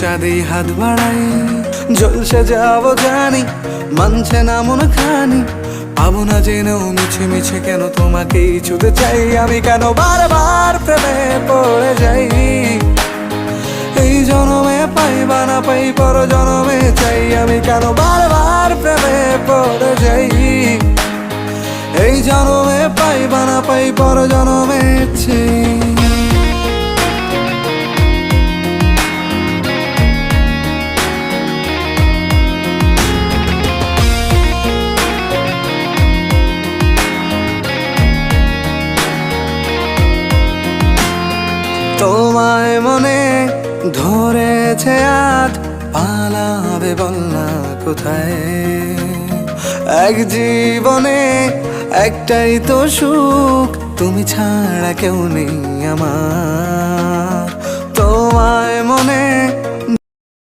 চাঁদেই হাত বাড়াই, জলসে যাবো জানি, মানছে না মন খানি। পাবো না জেনেও মিছে মিছে কেন তোমাকেই ছুতে চাই। আমি কেন বারবার প্রেমে পড়ে যাই, এই জনমে পাই বা না পাই পর জনমে চাই। আমি কেন বারবার প্রেমে পড়ে যাই, এই জনমে পাই বা না পাই পর জনমে চাই। তোমায় মনে ধরেছে আজ, পালাবে বল না কোথায়। এক জীবনে একটাই তো সুখ, তুমি ছাড়া কেউ নেই আমার। তোমায় মনে